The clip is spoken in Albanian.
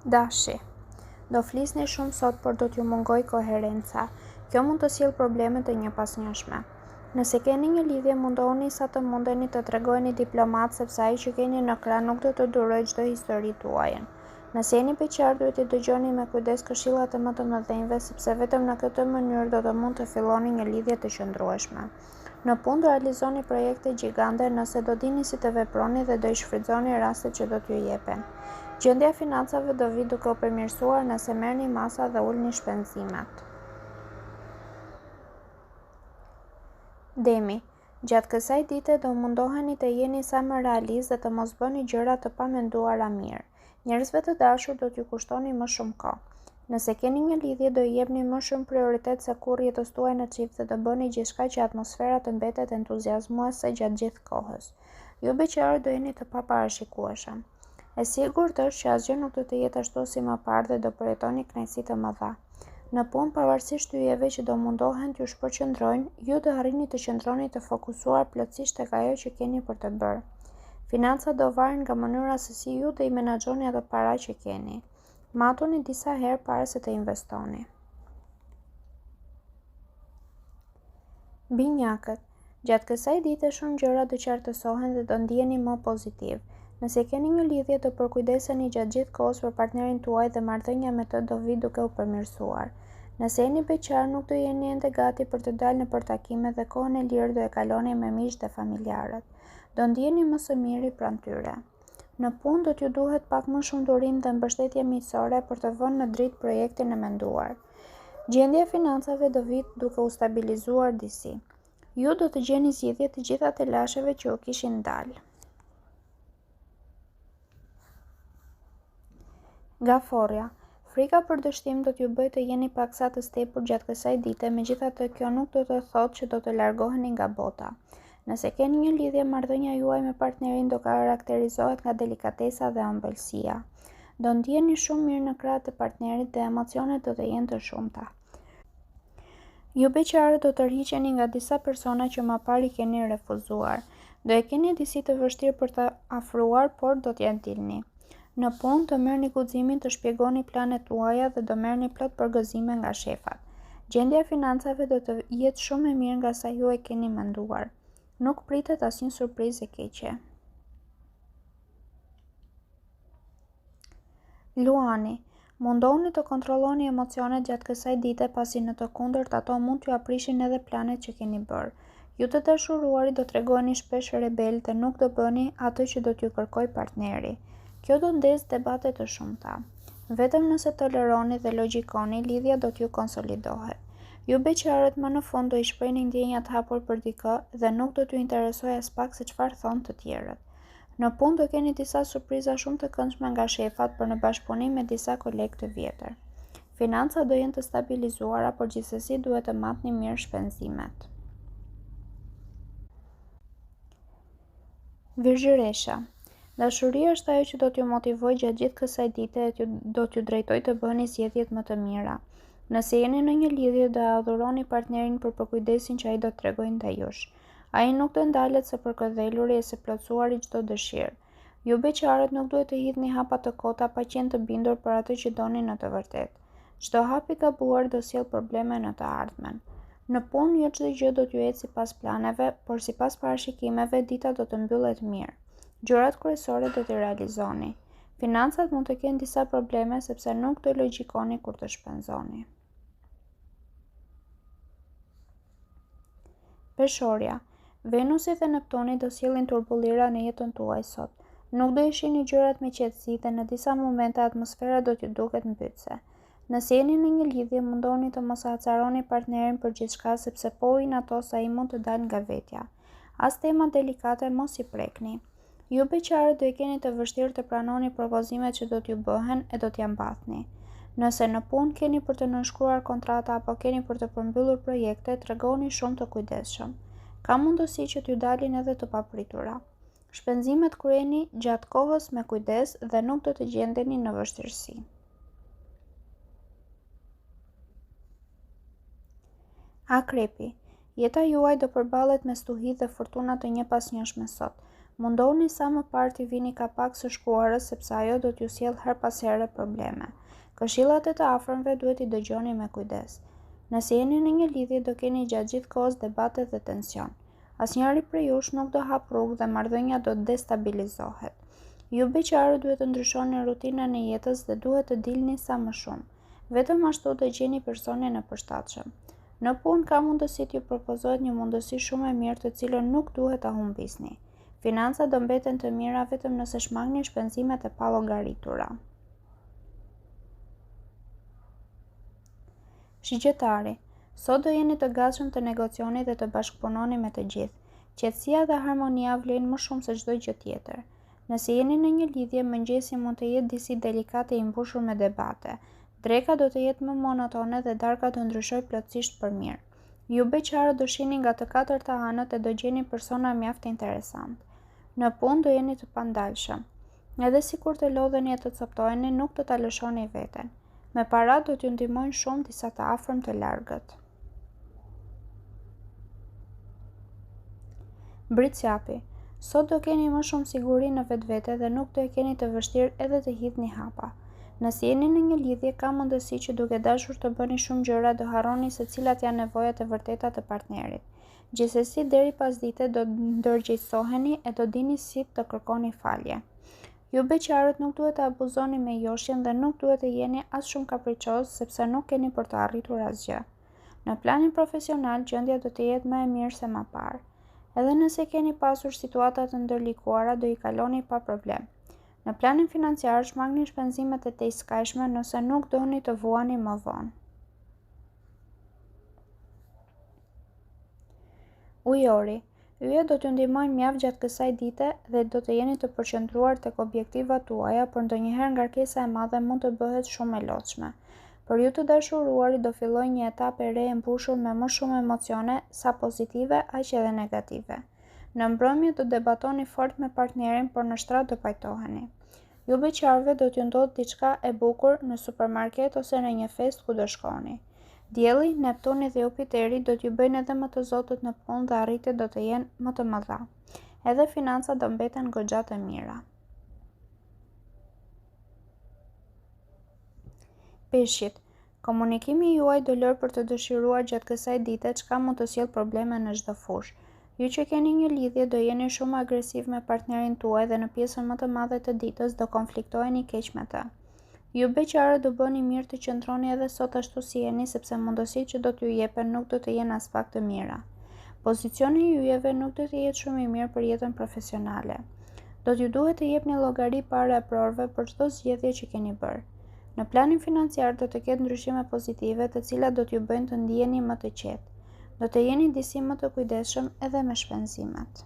Dashi. Do flisni shumë sot, por do t'ju mungoj koherenca. Kjo mund të sjellë probleme të njëpasnjëshme. Nëse keni një lidhje, mundohuni sa të mundeni të tregojeni diplomat, sepse ai që keni në krah nuk do të durojë çdo histori tuajën. Nëse jeni beqar, duhet të dëgjoni me kujdes këshillat e më të mëdhenjve, sepse vetëm në këtë mënyrë do të mund të filloni një lidhje të qëndrueshme. Në punë do realizoni projekte gjigande nëse do dini si të veproni dhe do i shfrytëzoni rastet që do t'ju jepen. Gjendja e financave do vi duke u përmirësuar nëse merrni masa dhe ulni shpenzimet. Demi. Gjatë kësaj dite do mundoheni të jeni sa më realist dhe të mos bëni gjëra të pamenduara mirë. Njerëzve të dashur do t'ju kushtoni më shumë kohë. Nëse keni një lidhje, do i jepni më shumë prioritet se kurrë jetës tuaj në çift dhe do bëni gjithçka që atmosfera të mbetet entuziazmuese gjatë gjithë kohës. Ju beqarët do jeni të paparashikueshëm. E sigurt është që asgjë nuk do të jetë ashtu si më parë dhe do përjetoni kënaqësi të mëdha. Në punë, pavarësisht yjeve që do mundohen t'ju shpërqendrojnë, ju do arrini të qëndroni të fokusuar plotësisht tek ajo që keni për të bërë. Financat do varen nga mënyra se si ju do i menaxhoni ato para që keni. Matuni disa herë para se të investoni. Binjakët. Gjatë kësaj dite shumë gjëra do qartësohen dhe do ndiheni më pozitiv. Nëse keni një lidhje, do përkujdeseni gjatë gjithë kohës për partnerin tuaj dhe marrëdhënia me të do vi duke u përmirësuar. Nëse jeni beqar, nuk do jeni ende gati për të dalë nëpër takime dhe kohën e lirë do e kaloni me miq dhe familjarët. Do ndiheni më së miri pranë tyre. Në punë do t'ju duhet pak më shumë durim dhe mbështetje miqësore për të vënë në dritë projektin e menduar. Gjendja e financave do vi duke u stabilizuar disi. Ju do të gjeni zgjidhje të gjitha të lasheve që u kishin dalë. Gaforja. Frika për dështim do t'ju bëjë të jeni paksa të stepur gjatë kësaj dite, megjithatë kjo nuk do të thotë që do të largoheni nga bota. Nëse keni një lidhje, marrëdhënia juaj me partnerin do karakterizohet nga delikatesa dhe ëmbëlsia. Do ndiheni shumë mirë në krah të partnerit dhe emocionet do të jenë të shumta. Ju beqarët do të tërhiqeni nga disa persona që më parë i keni refuzuar. Do e keni disi të vështirë për të afruar, por do t'ja dilni. Në punë të merrni guximin të shpjegoni planet tuaja dhe do merrni plot përgëzime nga shefat. Gjendja e financave do të jetë shumë e mirë nga sa ju e keni menduar. Nuk pritet asnjë surprizë e keqe. Luani. Mundohuni të kontrolloni emocionet gjatë kësaj dite, pasi në të kundërt ato mund t'ju aprishin edhe planet që keni bërë. Ju të dashuruarit do tregoni shpesh rebel dhe nuk do bëni atë që do t'ju kërkojë partneri. Kjo do ndezë debate të shumta. Vetëm nëse toleroni dhe logjikoni, lidhja do t'ju konsolidohet. Ju beqarët më në fund do i shprehni ndjenja të hapur për dikë dhe nuk do t'ju interesojë as pak se çfarë thonë të tjerët. Në punë do keni disa surpriza shumë të këndshme nga shefat për në bashkëpunim me disa kolegë të vjetër. Financat do jenë të stabilizuara, por gjithsesi duhet të matni mirë shpenzimet. Virgjëresha. Dashuria është ajo që do t'ju motivojë gjatë gjithë kësaj dite e do t'ju drejtojë të bëni zgjedhjet më të mira. Nëse jeni në një lidhje, do adhuroni partnerin për përkujdesin që ai do t'tregojë ndaj jush. Ai nuk do ndalet së përkëdheluri e së plotësuari çdo dëshirë. Ju beqarët nuk duhet të hidhni hapa të kota pa qenë të bindur për atë që doni në të vërtetë. Çdo hap i gabuar do sjellë probleme në të ardhmen. Në punë jo çdo gjë do t'ju ecë sipas planeve, por sipas parashikimeve dita do të mbyllet mirë. Gjërat kryesore do t'i realizoni. Financat mund të kenë disa probleme sepse nuk do logjikoni kur të shpenzoni. Peshorja. Venusi dhe Neptuni do sjellin turbullira në jetën tuaj sot. Nuk do i shihni gjërat me qetësi dhe në disa momente atmosfera do t'ju duket mbytëse. Nëse jeni në një lidhje, mundohuni të mos acaroni partnerin për gjithçka sepse po u inatos ai mund të dalë nga vetja. As tema delikate mos i prekni. Ju beqarët do e keni të vështirë të pranoni propozimet që do t'ju bëhen e do t'ja mbathni. Nëse në punë keni për të nënshkruar kontrata apo keni për të përmbyllur projekte, tregoni shumë të kujdesshëm. Ka mundësi që t'ju dalin edhe të papritura. Shpenzimet kryeni gjatë kohës me kujdes dhe nuk do të gjendeni në vështirësi. Akrepi. Jeta juaj do përballet me stuhi dhe fortuna të njëpasnjëshme sot. Mundohuni sa më parë t'i vini ka pak së shkuarës sepse ajo do t'ju sjellë her pas here probleme. Këshillat e të afërmve duhet i dëgjoni me kujdes. Nëse jeni në një lidhje do keni gjatë gjithë kohës debate dhe tension. Asnjëri prej jush nuk do hap rrugë dhe marrëdhënia do të destabilizohet. Ju beqarët duhet të ndryshoni rutinën e jetës dhe duhet të dilni sa më shumë. Vetëm ashtu do gjeni personin e përshtatshëm. Në punë ka mundësi t'ju propozohet një mundësi shumë e mirë të cilën nuk duhet ta humbisni. Financat do mbeten të mira vetëm nëse shmangni shpenzimet e pallogaritura. Shigjetari, sot do jeni të gatshëm të negocioni dhe të bashkëpunoni me të gjithë. Qetësia dhe harmonia vlen më shumë se çdo gjë tjetër. Nëse jeni në një lidhje, mëngjesi mund të jetë disi delikate i mbushur me debate. Dreka do të jetë më monotone dhe darka do ndryshojë plotësisht për mirë. Ju beqarët do shihni nga të katërta anët e do gjeni persona mjaft interesant. Në punë do jeni të pandalshëm. Edhe sikur të lodheni e të coptoheni, nuk do ta lëshoni veten. Me para do t'ju ndihmojnë shumë disa të afërm të largët. Britsjapi, sot do keni më shumë siguri në vetvete dhe nuk do e keni të vështirë edhe të hidhni hapa. Nëse jeni në një lidhje, ka mundësi që duke dashur të bëni shumë gjëra do harroni se cilat janë nevojat e vërteta të partnerit. Gjithsesi, deri pas dite do ndërgjegjësoheni e do dini si të kërkoni falje. Ju beqarët nuk duhet të abuzoni me joshjen dhe nuk duhet të jeni as shumë kapriçoz sepse nuk keni për të arritur asgjë. Në planin profesional, gjendja do të jetë më e mirë se më parë. Edhe nëse keni pasur situata të ndërlikuara, do i kaloni pa problem. Në planin financiar, shmangni shpenzimet e tejskajshme nëse nuk doni të vuani më vonë. Ujori, yjet do t'ju ndihmojnë mjaft gjatë kësaj dite dhe do të jeni të përqendruar tek objektivat tuaja, por ndonjëherë ngarkesa e madhe mund të bëhet shumë e lodhshme. Për ju të dashuruarit do fillojë një etapë e re e mbushur me më shumë emocione, sa pozitive aq edhe negative. Në mbrëmje do debatoni fort me partnerin, por në shtrat do pajtoheni. Ju beqarëve do t'ju ndodhë diçka e bukur në supermarket ose në një fest ku do shkoni. Dielli, Neptuni dhe Jupiteri do t'ju bëjnë edhe më të zotët në punë dhe arritjet do të jenë më të mëdha. Edhe financat do mbeten goxha të mira. Peshqit, komunikimi juaj do lërë për të dëshiruar gjatë kësaj dite çka mund të sjellë probleme në çdo fushë. Ju që keni një lidhje do jeni shumë agresiv me partnerin tuaj dhe në pjesën më të madhe të ditës do konfliktoheni keq me të. Ju beqarët do bëni mirë të qëndroni edhe sot ashtu si jeni sepse mundësitë që do t'ju jepen nuk do të jenë as pak të mira. Pozicioni i yjeve nuk do të jetë shumë i mirë për jetën profesionale. Do t'ju duhet të jepni llogari para e prorëve për çdo zgjedhje që keni bërë. Në planin financiar do të ketë ndryshime pozitive të cilat do t'ju bëjnë të ndiheni më të qetë. Do të jeni disi më të kujdesshëm edhe me shpenzimet.